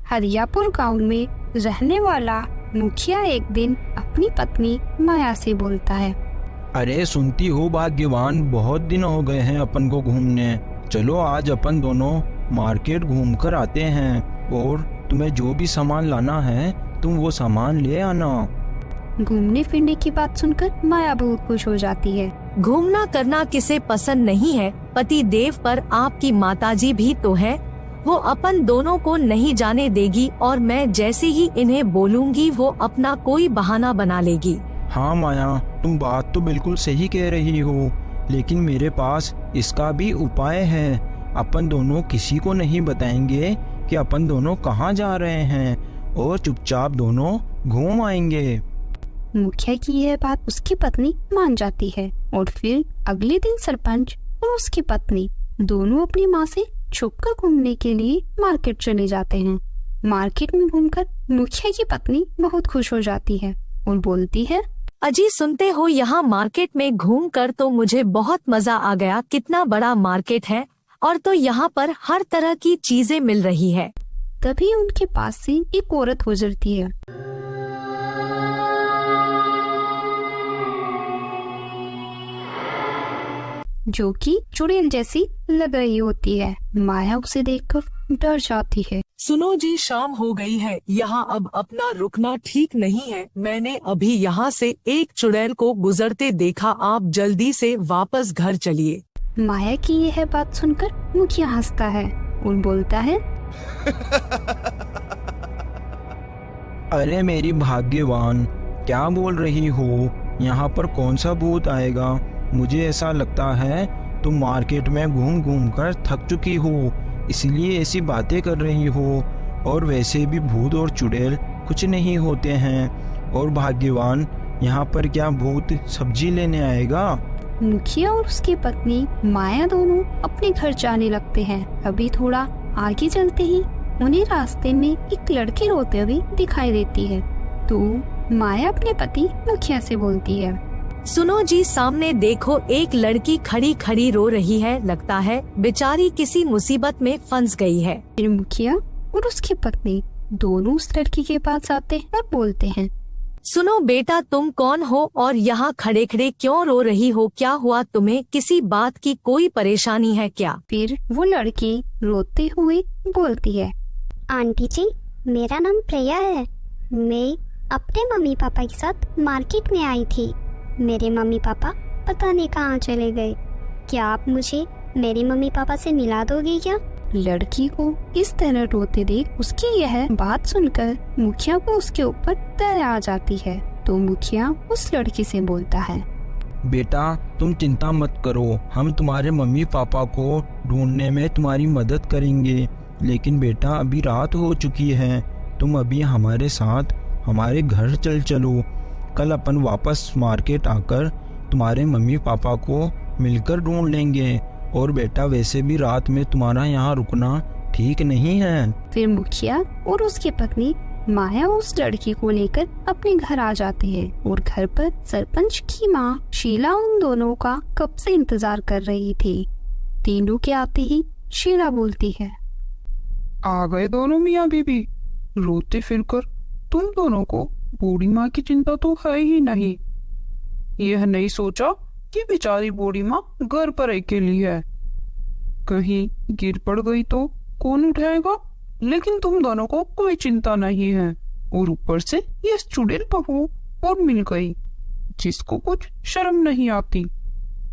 हरियापुर गांव में रहने वाला मुखिया एक दिन अपनी पत्नी माया से बोलता है, अरे सुनती हो भाग्यवान, बहुत दिन हो गए हैं अपन को घूमने। चलो आज अपन दोनों मार्केट घूम कर आते हैं और तुम्हें जो भी सामान लाना है तुम वो सामान ले आना। घूमने फिरने की बात सुनकर माया बहुत खुश हो जाती है। घूमना करना किसे पसंद नहीं है, पति देव पर आपकी माताजी भी तो है, वो अपन दोनों को नहीं जाने देगी और मैं जैसे ही इन्हें बोलूंगी वो अपना कोई बहाना बना लेगी। हाँ माया, तुम बात तो बिल्कुल सही कह रही हो, लेकिन मेरे पास इसका भी उपाय है। अपन दोनों किसी को नहीं बताएंगे कि अपन दोनों कहाँ जा रहे हैं और चुपचाप दोनों घूम आएंगे। मुखिया की यह बात उसकी पत्नी मान जाती है और फिर अगले दिन सरपंच और उसकी पत्नी दोनों अपनी माँ से छुपकर घूमने के लिए मार्केट चले जाते हैं। मार्केट में घूमकर मुखिया की पत्नी बहुत खुश हो जाती है और बोलती है, अजी सुनते हो, यहाँ मार्केट में घूमकर तो मुझे बहुत मजा आ गया। कितना बड़ा मार्केट है और तो यहाँ पर हर तरह की चीजें मिल रही है। तभी उनके पास से एक औरत गुजरती है। जो कि चुड़ैल जैसी लग रही होती है। माया उसे देखकर डर जाती है। सुनो जी, शाम हो गई है, यहाँ अब अपना रुकना ठीक नहीं है। मैंने अभी यहाँ से एक चुड़ैल को गुजरते देखा, आप जल्दी से वापस घर चलिए। माया की यह बात सुनकर मुखिया हंसता है और बोलता है, अरे मेरी भाग्यवान, क्या बोल रही हो? यहाँ पर कौन सा भूत आएगा? मुझे ऐसा लगता है तुम मार्केट में घूम घूम कर थक चुकी हो, इसलिए ऐसी बातें कर रही हो। और वैसे भी भूत और चुड़ैल कुछ नहीं होते हैं। और भाग्यवान, यहाँ पर क्या भूत सब्जी लेने आएगा? मुखिया और उसकी पत्नी माया दोनों अपने घर जाने लगते हैं। अभी थोड़ा आगे चलते ही उन्हें रास्ते में एक लड़की रोते हुए दिखाई देती है। तो माया अपने पति मुखिया से बोलती है, सुनो जी, सामने देखो, एक लड़की खड़ी खड़ी रो रही है, लगता है बेचारी किसी मुसीबत में फंस गई है। फिर मुखिया और उसकी पत्नी दोनों उस लड़की के पास आते हैं और बोलते हैं, सुनो बेटा, तुम कौन हो और यहाँ खड़े खड़े क्यों रो रही हो? क्या हुआ तुम्हें? किसी बात की कोई परेशानी है क्या? फिर वो लड़की रोते हुए बोलती है, आंटी जी, मेरा नाम प्रिया है। मैं अपने मम्मी पापा के साथ मार्केट में आई थी। मेरे मम्मी पापा पता नहीं कहाँ चले गए। क्या आप मुझे मेरे मम्मी पापा से मिला दोगे क्या? लड़की को इस तरह रोते देख उसकी यह बात सुनकर मुखिया को उसके ऊपर दया आ जाती है। तो मुखिया उस लड़की से बोलता है, बेटा तुम चिंता मत करो, हम तुम्हारे मम्मी पापा को ढूंढने में तुम्हारी मदद करेंगे। लेकिन बेटा अभी रात हो चुकी है, तुम अभी हमारे साथ हमारे घर चलो। कल अपन वापस मार्केट आकर तुम्हारे मम्मी पापा को मिलकर ढूंढ लेंगे। और बेटा वैसे भी रात में तुम्हारा यहाँ रुकना ठीक नहीं है। फिर मुखिया और उसकी पत्नी माया उस लड़की को लेकर अपने घर आ जाते हैं और घर पर सरपंच की माँ शीला उन दोनों का कब से इंतजार कर रही थी। तीनों के आते ही शीला बोलती है, आ गए दोनों मियाँ बीबी। रोते फिरकर तुम दोनों को बूढ़ी माँ की चिंता तो है ही नहीं। यह नहीं सोचा कि बेचारी बूढ़ी माँ घर पर अकेली है, कहीं गिर पड़ गई तो कौन उठाएगा। लेकिन तुम दोनों को कोई चिंता नहीं है। और ऊपर से ये चुड़ैल बहू और मिल गई, जिसको कुछ शर्म नहीं आती।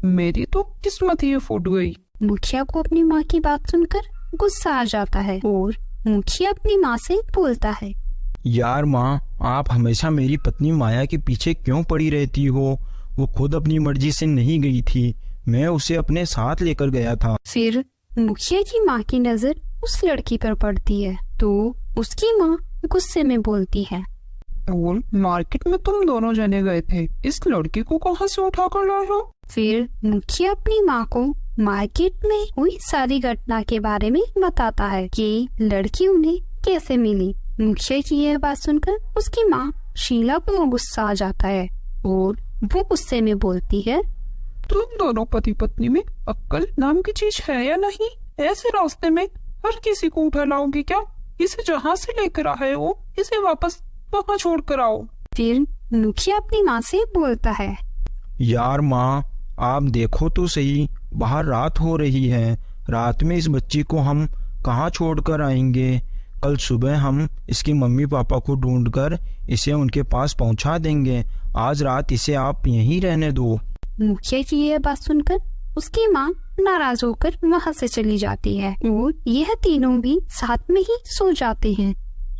मेरी तो किस्मत ही फूट गई। मुखिया को अपनी माँ की बात सुनकर गुस्सा आ जाता है और मुखिया अपनी माँ से बोलता है, यार माँ, आप हमेशा मेरी पत्नी माया के पीछे क्यों पड़ी रहती हो? वो खुद अपनी मर्जी से नहीं गई थी, मैं उसे अपने साथ लेकर गया था। फिर मुखिया की माँ की नजर उस लड़की पर पड़ती है तो उसकी माँ गुस्से में बोलती है, और मार्केट में तुम दोनों जने गए थे, इस लड़की को कहाँ से उठा कर लाए हो? फिर मुखिया अपनी माँ को मार्केट में हुई सारी घटना के बारे में बताता है कि लड़की उन्हें कैसे मिली। मुखिया की यह बात सुनकर उसकी माँ शीला को गुस्सा आ जाता है और वो गुस्से में बोलती है, तुम दोनों पति पत्नी में अक्ल नाम की चीज है या नहीं? ऐसे रास्ते में हर किसी को उठा लाओगी क्या? इसे जहाँ से लेकर आए हो इसे वापस वहाँ छोड़ कर आओ। फिर मुखिया अपनी माँ से बोलता है, यार माँ, आप देखो तो सही, बाहर रात हो रही है। रात में इस बच्ची को हम कहाँ छोड़कर आएंगे? कल सुबह हम इसके मम्मी पापा को ढूंढकर इसे उनके पास पहुँचा देंगे। आज रात इसे आप यहीं रहने दो। मुखिया की यह बात सुनकर उसकी माँ नाराज होकर वहाँ से चली जाती है और यह तीनों भी साथ में ही सो जाते हैं।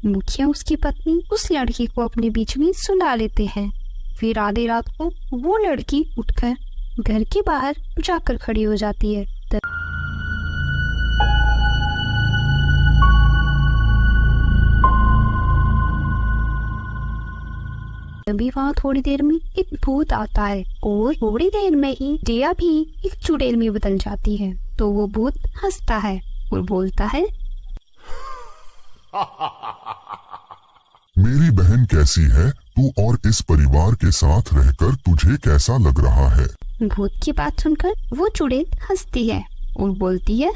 मुखिया उसकी पत्नी उस लड़की को अपने बीच में सुला लेते हैं। फिर आधी रात को वो लड़की उठकर घर के बाहर जाकर खड़ी हो जाती है। तभी वहाँ थोड़ी देर में एक भूत आता है और थोड़ी देर में ही दिया भी एक चुड़ैल में बदल जाती है। तो वो भूत हंसता है और बोलता है, मेरी बहन कैसी है तू और इस परिवार के साथ रहकर तुझे कैसा लग रहा है? भूत की बात सुनकर वो चुड़ैल हंसती है और बोलती है,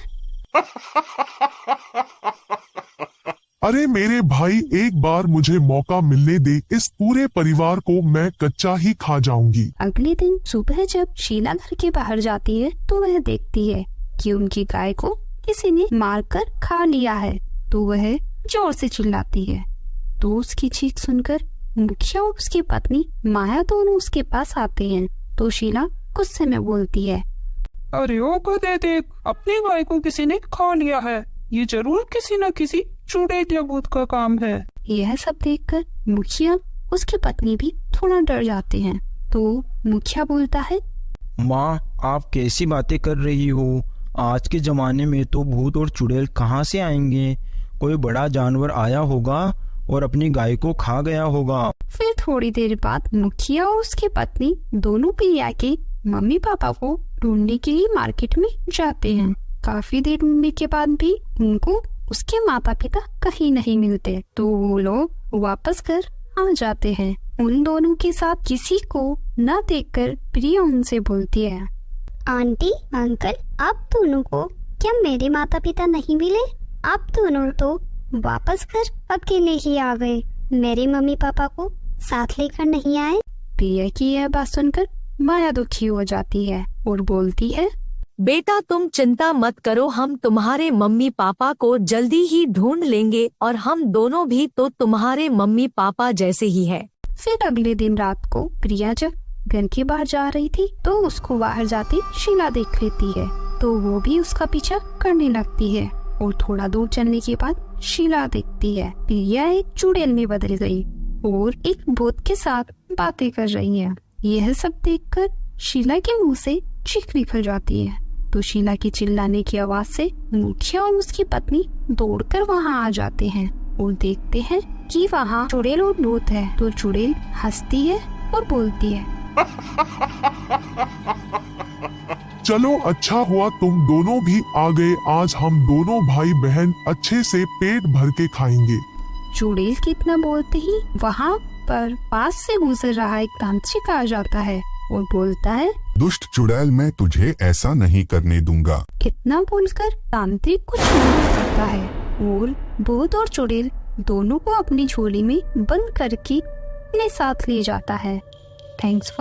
अरे मेरे भाई, एक बार मुझे मौका मिलने दे, इस पूरे परिवार को मैं कच्चा ही खा जाऊंगी। अगले दिन सुबह जब शीला घर के बाहर जाती है तो वह देखती है कि उनकी गाय को किसी ने मारकर खा लिया है। तो वह जोर से चिल्लाती है। तो उसकी चीख सुनकर मुखिया और उसकी पत्नी माया दोनों उसके पास आते हैं। तो शीला गुस्से में बोलती है, अरे ओ गधे, देख, अपनी गाय को किसी ने खा लिया है। ये जरूर किसी न किसी चुड़ैल या भूत का काम है। यह सब देखकर मुखिया उसकी पत्नी भी थोड़ा डर जाते हैं। तो मुखिया बोलता है, माँ, आप कैसी बातें कर रही हो? आज के जमाने में तो भूत और चुड़ैल कहाँ से आएंगे? कोई बड़ा जानवर आया होगा और अपनी गाय को खा गया होगा। फिर थोड़ी देर बाद मुखिया और उसकी पत्नी दोनों प्रिया के मम्मी पापा को ढूंढने के लिए मार्केट में जाते हैं। काफी देर ढूंढने के बाद भी उनको उसके माता पिता कहीं नहीं मिलते। तो वो लोग वापस घर आ जाते हैं। उन दोनों के साथ किसी को न देखकर प्रिया उनसे बोलती है, आंटी अंकल, आप दोनों को क्या मेरे माता पिता नहीं मिले? आप दोनों तो वापस घर अकेले ही आ गए, मेरे मम्मी पापा को साथ लेकर नहीं आए। प्रिया की यह बात सुनकर माया दुखी हो जाती है और बोलती है, बेटा तुम चिंता मत करो, हम तुम्हारे मम्मी पापा को जल्दी ही ढूंढ लेंगे और हम दोनों भी तो तुम्हारे मम्मी पापा जैसे ही है। फिर अगले दिन रात को प्रिया जब घर के बाहर जा रही थी तो उसको बाहर जाती शीला देख लेती है। तो वो भी उसका पीछा करने लगती है और थोड़ा दूर चलने के बाद शीला देखती है प्रिया एक चुड़ैल में बदल गई और एक भूत के साथ बातें कर रही है। यह सब देखकर शीला के मुंह से चीख निकल जाती है। तो शीला की चिल्लाने की आवाज से मुखिया और उसकी पत्नी दौड़कर वहां आ जाते हैं और देखते हैं कि वहां चुड़ैल और भूत है। तो चुड़ैल हंसती है और बोलती है, चलो अच्छा हुआ तुम दोनों भी आ गए, आज हम दोनों भाई बहन अच्छे से पेट भर के खाएंगे। चुड़ैल कितना बोलते ही वहाँ पर पास से गुजर रहा एक तांत्रिक आ जाता है और बोलता है, दुष्ट चुड़ैल, मैं तुझे ऐसा नहीं करने दूंगा। इतना बोलकर तांत्रिक कुछ नहीं करता है और भूत और चुड़ैल दोनों को अपनी झोली में बंद करके अपने साथ ले जाता है। Thanks for